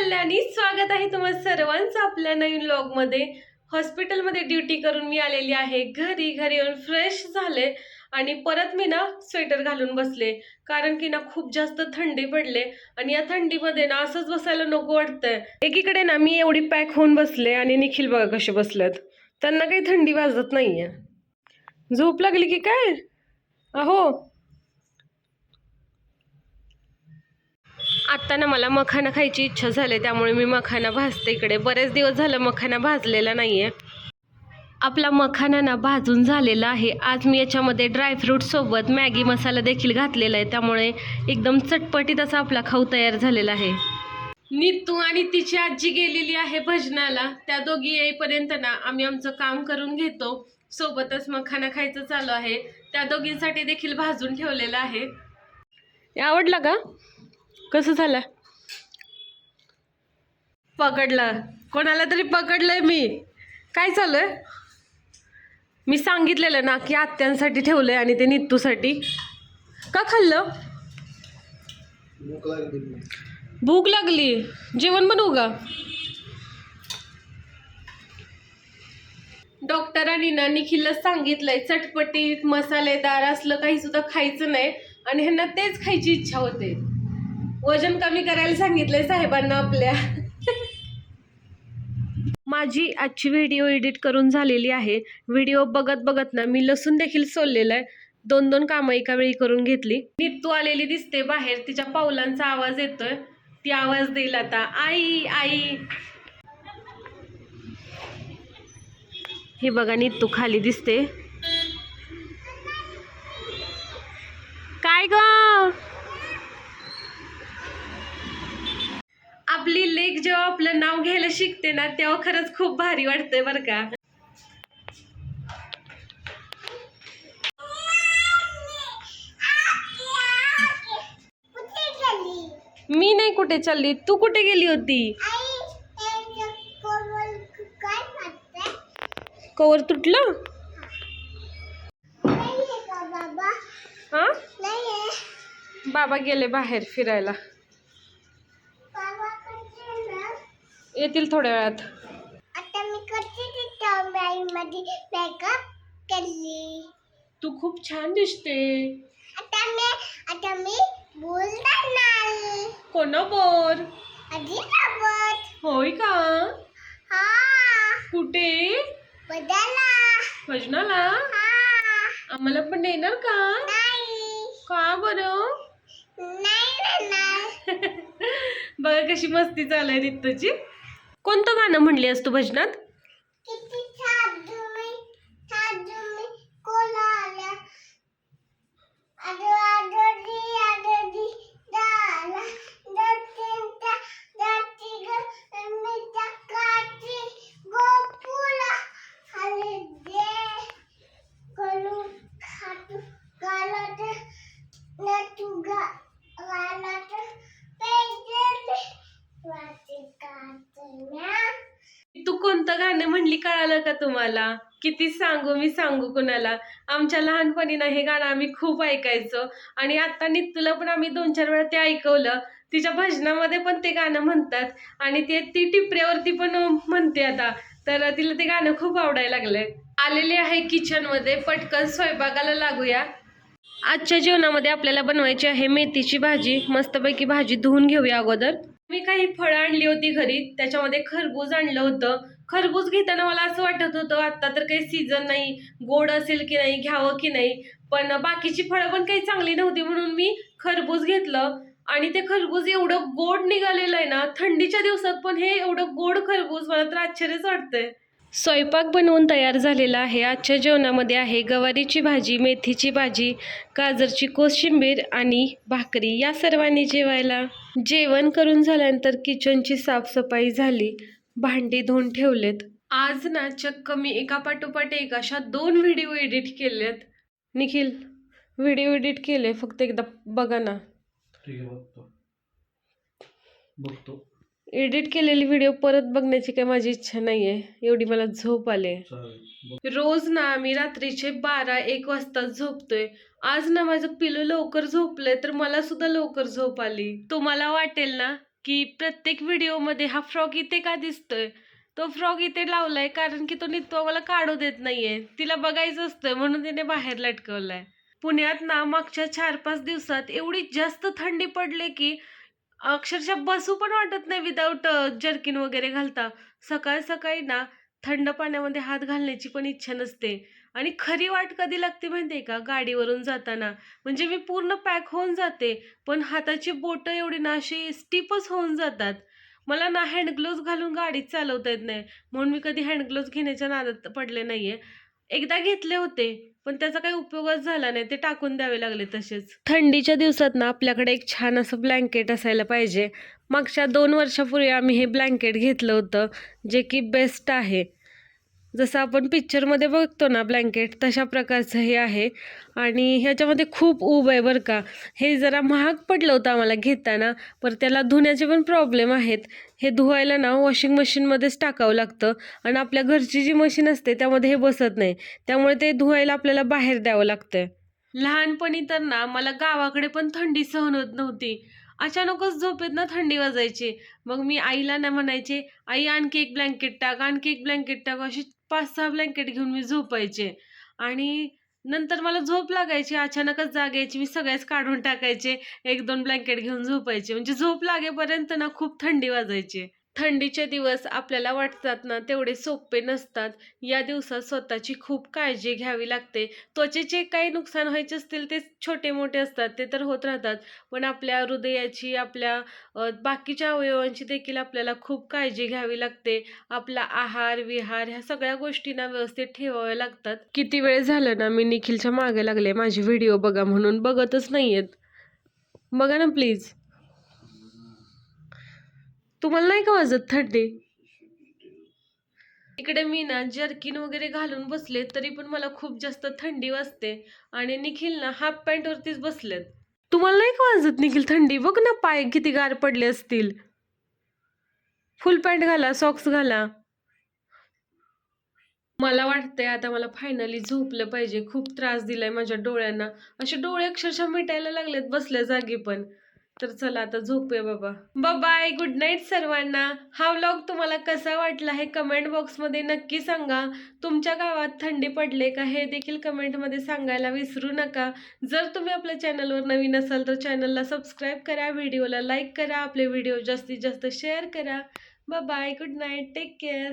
कल्याणी, स्वागत आहे तुम्हा सर्वांचं आपल्या नवीन व्लॉग मध्ये। हॉस्पिटलमध्ये ड्युटी करून मी आलेली आहे घरी येऊन फ्रेश झाले आणि परत मी ना स्वेटर घालून बसले, कारण की ना खूप जास्त थंडी पडले आणि या थंडीमध्ये ना असंच बसायला नको वाटतंय। एकीकडे ना मी एवढी पॅक होऊन बसले आणि निखिल बघा कसे बसलेत, त्यांना काही थंडी वाजत नाहीये। झोप लागली की काय? अहो आता ना मला मखाना खायची इच्छा झाली, त्यामुळे मी मखाना भाजते इकडे। बरेच दिवस झालं मखाना भाजलेला नाहीये। आपला मखाना ना भाजून झालेला आहे। आज मी याच्यामध्ये ड्रायफ्रूट सोबत मॅगी मसाला देखील घातलेला आहे, त्यामुळे एकदम चटपटीत असा आपला खाऊ तयार झालेला आहे। नीतू आणि तिची आजी गेलेली आहे भजनाला, त्या दोघी येईपर्यंत ना आम्ही आमचं काम करून घेतो, सोबतच मखाना खायचं चालू आहे। त्या दोघींसाठी देखील भाजून ठेवलेलं आहे। आवडला का? कसं झालं? पकडलं, कोणाला तरी पकडलंय मी। काय चालू आहे? मी सांगितलेलं ना की आत्यांसाठी ठेवलंय आणि ते नीतूसाठी। का खाल्लं? भूक लागली, जेवण बनवू का? डॉक्टरांनी ना निखिलला सांगितलंय चटपटीत मसालेदार असलं काही सुद्धा खायचं नाही, आणि ह्यांना तेच खायची इच्छा होते। वजन कमी करायला सांगितलंय साहेबांना आपल्या। माझी आजची व्हिडिओ एडिट करून झालेली आहे। व्हिडिओ बघत बघत ना मी लसूण देखील सोललेलं आहे। दोन दोन कामं एका वेळी करून घेतली। नीतू आलेली दिसते बाहेर, तिच्या पावलांचा आवाज येतोय, ती आवाज देईल आता। आई आई, हे बघा नीतू खाली दिसते। काय ग? आपली लेक जेव्हा आपलं नाव घ्यायला शिकते ना, तेव्हा खरंच खूप भारी वाटतंय बरं का। मी नाही कुठे चालली, तू कुठे गेली होती? कवर तुटलं? हा, बाबा गेले बाहेर फिरायला, येतील थोड्या वेळात। आता मी तू खूप छान दिसते। आता मी बोलणार कोणाबरोबर? होय का? कुठे? भजनाला? आम्हाला पण नेणार का? का बरं? बघा कशी मस्ती चालू आहे नीतूची। कोणतं गाणं म्हणलीस तू भजनात? तू कोणतं गाणं म्हणली कळालं का तुम्हाला? किती सांगू मी, सांगू कुणाला? आमच्या लहानपणी ना हे गाणं आम्ही खूप ऐकायचो, आणि आता नीतूला पण आम्ही 2-4 वेळा ते ऐकवलं। तिच्या भजनामध्ये पण ते गाणं म्हणतात, आणि ती टिपऱ्यावरती पण म्हणते आता, तर तिला ते गाणं खूप आवडायला लागलंय। आलेले आहे किचन मध्ये, पटकन स्वयंपाकाला लागूया। आजच्या जेवणामध्ये आपल्याला बनवायची आहे मेथीची भाजी। मस्तपैकी भाजी धुवून घेऊया अगोदर। मी काही फळं आणली होती घरी, त्याच्यामध्ये खरबूज आणलं होतं। खरबूज घेताना मला असं वाटत होतं आता तर काही सीझन नाही, गोड असेल की नाही, घ्यावं की नाही, पण बाकीची फळं पण काही चांगली नव्हती, म्हणून मी खरबूज घेतलं। आणि ते खरबूज एवढं गोड निघालेलं आहे ना, थंडीच्या दिवसात पण हे एवढं गोड खरबूज, मला तर आश्चर्यच वाटतंय। स्वयंपाक बनवून तयार झालेला आहे। आजच्या जेवणामध्ये आहे गवारीची भाजी, मेथीची भाजी, गाजरची कोशिंबीर आणि भाकरी। या सर्वांनी जेवायला। जेवण करून झाल्यानंतर किचनची साफसफाई झाली, भांडी धुवून ठेवलेत। आज ना चक्क मी एका पाठोपाठ एक अशा 2 व्हिडिओ एडिट केलेत। निखिल, व्हिडिओ एडिट केले, फक्त एकदा बघा ना। ठीक आहे, बघतो। एडिट केलेली व्हिडिओ परत बघण्याची काही माझी इच्छा नाहीये, एवढी मला झोप आले। रोज ना आम्ही रात्रीचे 12-1 वाजता झोपतोय। आज ना माझं पिलू लवकर झोपलंय, तर मला सुद्धा लवकर झोप आली। तुम्हाला वाटेल ना की प्रत्येक व्हिडिओमध्ये हा फ्रॉक इथे का दिसतोय? तो फ्रॉक इथे लावलाय कारण की तो नित्तू आम्हाला काढू देत नाहीये. तिला बघायचं असतं म्हणून तिने बाहेर लटकवलाय. पुण्यात ना मागच्या 4-5 दिवसात एवढी जास्त थंडी पडली की अक्षरशः बसू पण वाटत नाही विदाऊट जर्किन वगैरे घालता. सकाळ-सकाळी ना थंड पाण्यामध्ये हात घालण्याची पण इच्छा नसते आणि खरी वाट कधी लागते माहिती आहे का? गाडीवरून जाताना. म्हणजे मी पूर्ण पॅक होऊन जाते, पण हाताची बोटं एवढी ना अशी स्टिफच होऊन जातात. मला ना हँड ग्लोव्हज घालून गाडी चालवता येत नाही. म्हणून मी कधी हँड ग्लोव्हज घेण्याच्या नादात पडले नाहीये. एकदा घेतले होते, पण त्याचा काही उपयोगच झाला नाही. ते टाकून द्यावे लागले तसेच. थंडीच्या दिवसात ना आपल्याकडे एक छान असं ब्लँकेट असायला पाहिजे. मागच्या 2 वर्षापूर्वी आम्ही हे ब्लँकेट घेतलं होतं, जे की बेस्ट आहे. जसं आपण पिक्चरमध्ये बघतो ना ब्लँकेट, तशा प्रकारचं हे आहे आणि ह्याच्यामध्ये खूप ऊब आहे बरं का. हे जरा महाग पडलं होतं आम्हाला घेताना, पण त्याला धुण्याचे पण प्रॉब्लेम आहेत. हे धुवायला ना वॉशिंग मशीनमध्येच टाकावं लागतं आणि आपल्या घरची जी मशीन असते त्यामध्ये हे बसत नाही. त्यामुळे ते धुवायला आपल्याला बाहेर द्यावं लागतंय. लहानपणी तर ना मला गावाकडे पण थंडी सहन होत नव्हती. अचानकच झोपेत ना थंडी वाजायची. मग मी आईला ना म्हणायचे, "आई आणखी एक ब्लँकेट टाक, आणखी एक ब्लँकेट टाक." अशी 5-6 ब्लँकेट घेऊन मी झोपायचे आणि नंतर मला झोप लागायची. अचानकच जाग यायची. मी सगळ्याच काढून टाकायचे. 1-2 ब्लँकेट घेऊन झोपायचे. म्हणजे झोप लागेपर्यंत ना खूप थंडी वाजायची. थंडीचे दिवस आपल्याला वाटतात ना तेवढे सोपे नसतात. या दिवसात स्वतःची खूप काळजी घ्यावी लागते. त्वचेचे काही नुकसान व्हायचे असतील ते छोटे-मोठे असतात, ते तर होत राहतात. पण आपल्या हृदयाची, आपल्या बाकीच्या अवयवांची देखील आपल्याला खूप काळजी घ्यावी लागते. आपला आहार-विहार ह्या सगळ्या गोष्टी ना व्यवस्थित ठेवाव्या लागतात. किती वेळ झालं ना मी निखिलच्या मागे लागले, माझे व्हिडिओ बघा म्हणून, बघतच नाहीयेत. बघा ना प्लीज. तुम्हाला नाही का वाजत थंडी? इकडे मी ना जर्किन वगैरे घालून बसले तरी पण मला खूप जास्त थंडी वाजते आणि निखिल ना हाफ पॅन्ट वरतीच बसलेत. तुम्हाला नाही का वाजत निखिल थंडी? बघ ना पाय किती गार पडले असतील. फुल पॅन्ट घाला, सॉक्स घाला. मला वाटतंय आता मला फायनली झोपलं पाहिजे. खूप त्रास दिलाय माझ्या डोळ्यांना. असे डोळे अक्षरशः मिटायला लागलेत बसल्या जागी पण. तर चला आता झोपूया बाबा. बाय गुड नाईट सर्वांना. हा व्लॉग तुम्हाला कसा वाटला हे कमेंट बॉक्समध्ये नक्की सांगा. तुमच्या गावात थंडी पडले का हे देखील कमेंटमध्ये सांगायला विसरू नका. जर तुम्ही आपल्या चॅनलवर नवीन असाल तर चॅनलला सबस्क्राईब करा, व्हिडिओला लाईक करा, आपले व्हिडिओ जास्तीत जास्त शेअर करा. Bye good night, take care.